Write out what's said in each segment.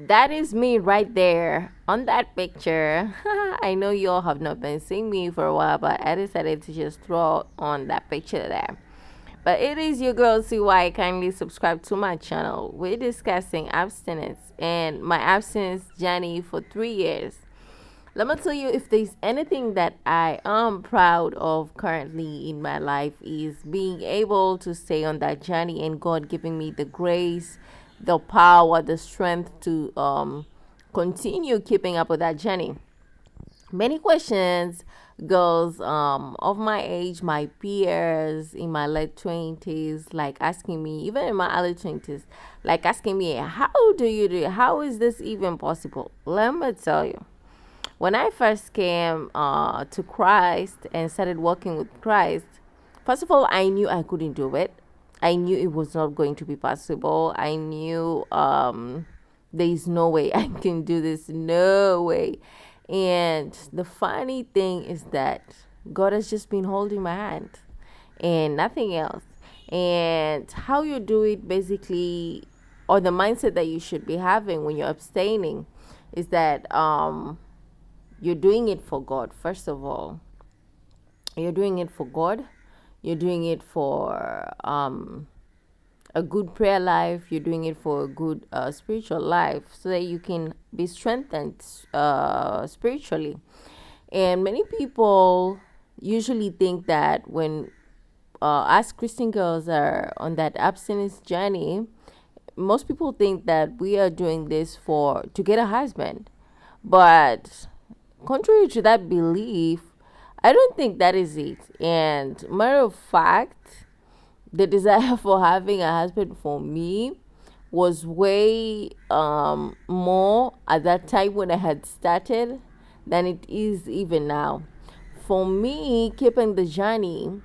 That is me right there on that picture. I know you all have not been seeing me for a while, but I decided to just throw on that picture there. But it is your girl CY. Kindly subscribe to my channel. We're discussing abstinence and my abstinence journey for 3 years. Let me tell you, if there's anything that I am proud of currently in my life is being able to stay on that journey and God giving me the grace, the power, the strength to continue keeping up with that journey. Many questions, girls of my age, my peers in my late 20s, like asking me, even in my early 20s, like asking me, how do you do it? How is this even possible? Let me tell you, when I first came to Christ and started working with Christ, first of all, I knew I couldn't do it. I knew it was not going to be possible. I knew there is no way I can do this. No way. And the funny thing is that God has just been holding my hand and nothing else. And how you do it basically, or the mindset that you should be having when you're abstaining, is that you're doing it for God, first of all. You're doing it for God. You're doing it for a good prayer life. You're doing it for a good spiritual life so that you can be strengthened spiritually. And many people usually think that when us Christian girls are on that abstinence journey, most people think that we are doing this for to get a husband. But contrary to that belief, I don't think that is it. And matter of fact, the desire for having a husband for me was way more at that time when I had started than it is even now. For me, keeping the journey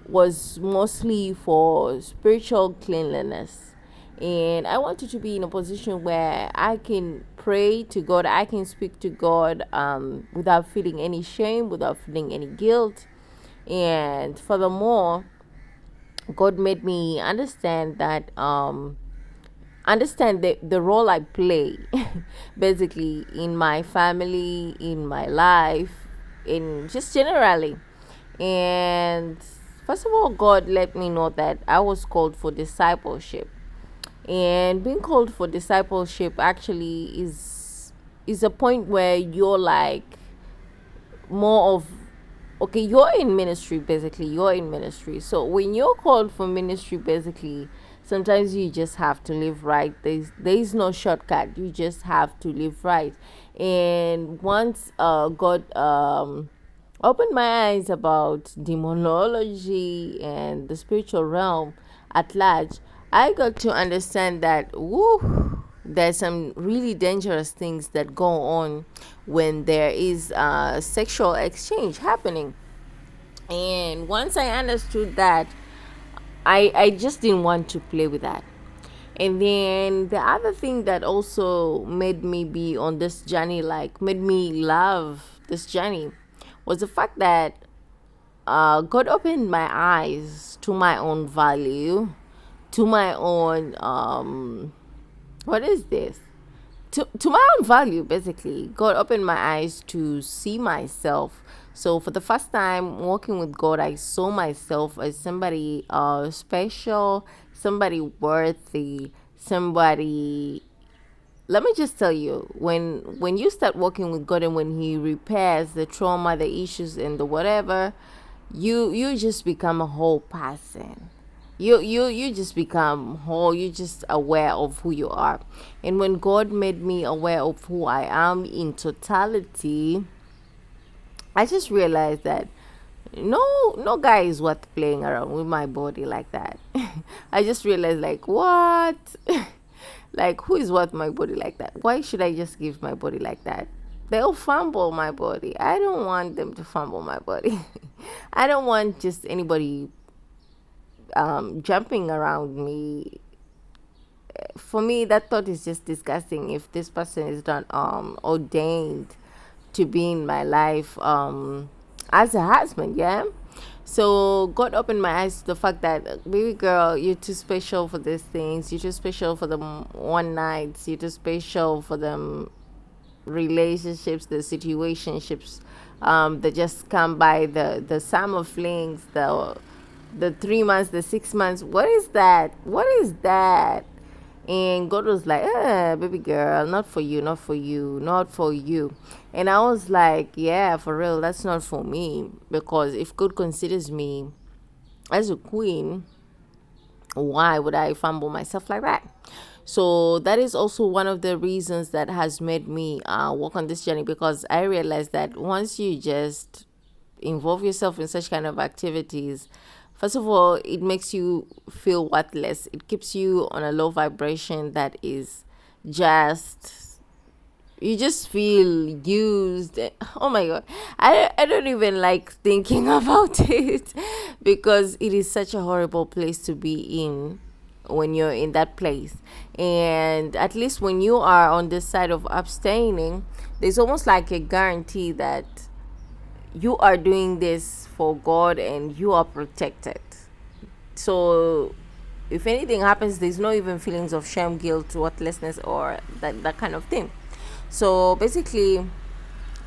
was mostly for spiritual cleanliness. And I wanted to be in a position where I can pray to God, I can speak to God without feeling any shame, without feeling any guilt. And furthermore, God made me understand that understand the role I play basically in my family, in my life, in just generally. And first of all, God let me know that I was called for discipleship. And being called for discipleship actually is a point where you're like more of, okay, you're in ministry, basically you're in ministry. So when you're called for ministry, basically sometimes you just have to live right. There's no shortcut. You just have to live right. And once God opened my eyes about demonology and the spiritual realm at large, I got to understand that there's some really dangerous things that go on when there is sexual exchange happening. And once I understood that, I just didn't want to play with that. And then the other thing that also made me be on this journey, like made me love this journey, was the fact that God opened my eyes to my own value, to my own what is this? To my own value, basically. God opened my eyes to see myself. So for the first time walking with God, I saw myself as somebody special, somebody worthy, somebody. Let me just tell you, when you start working with God and when He repairs the trauma, the issues, and the whatever, you just become a whole person. You just become whole. You just aware of who you are. And when God made me aware of who I am in totality, I just realized that no guy is worth playing around with my body like that. I just realized, like, what? Like, who is worth my body like that? Why should I just give my body like that? They'll fumble my body. I don't want them to fumble my body. I don't want just anybody jumping around me. For me, that thought is just disgusting. If this person is not ordained to be in my life as a husband, yeah. So God opened my eyes to the fact that, baby girl, you're too special for these things. You're too special for them one nights. You're too special for them relationships, the situationships, that just come by, the summer flings, the 3 months, the 6 months. What is that? What is that? And God was like, baby girl, not for you, not for you, not for you. And I was like, yeah, for real, that's not for me. Because if God considers me as a queen, why would I fumble myself like that? So that is also one of the reasons that has made me walk on this journey, because I realized that once you just involve yourself in such kind of activities, first of all, it makes you feel worthless. It keeps you on a low vibration that is just, you just feel used. Oh my god, I don't even like thinking about it, because it is such a horrible place to be in when you're in that place. And at least when you are on this side of abstaining, there's almost like a guarantee that you are doing this for God and you are protected. So if anything happens, there's no even feelings of shame, guilt, worthlessness, or that kind of thing. So basically,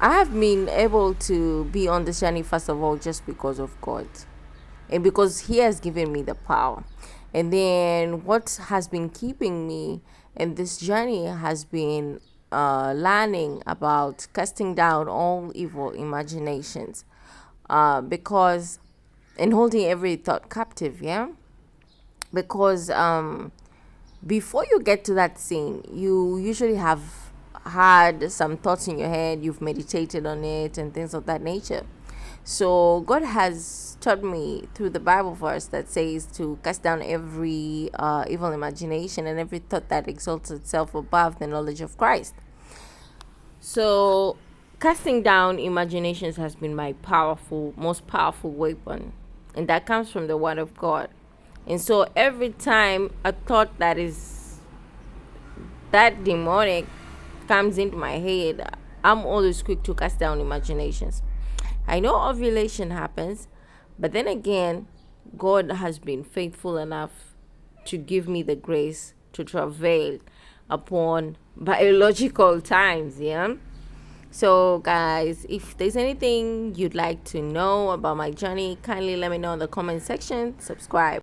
I have been able to be on this journey, first of all, just because of God, and because He has given me the power. And then what has been keeping me in this journey has been learning about casting down all evil imaginations, because, and holding every thought captive. Yeah, because before you get to that scene, you usually have had some thoughts in your head, you've meditated on it, and things of that nature. So God has taught me through the Bible verse that says to cast down every evil imagination and every thought that exalts itself above the knowledge of Christ. So casting down imaginations has been my most powerful weapon, and that comes from the Word of God. And so every time a thought that is that demonic comes into my head, I'm always quick to cast down imaginations. I know ovulation happens, but then again, God has been faithful enough to give me the grace to travail upon biological times. Yeah. So, guys, if there's anything you'd like to know about my journey, kindly let me know in the comment section. Subscribe.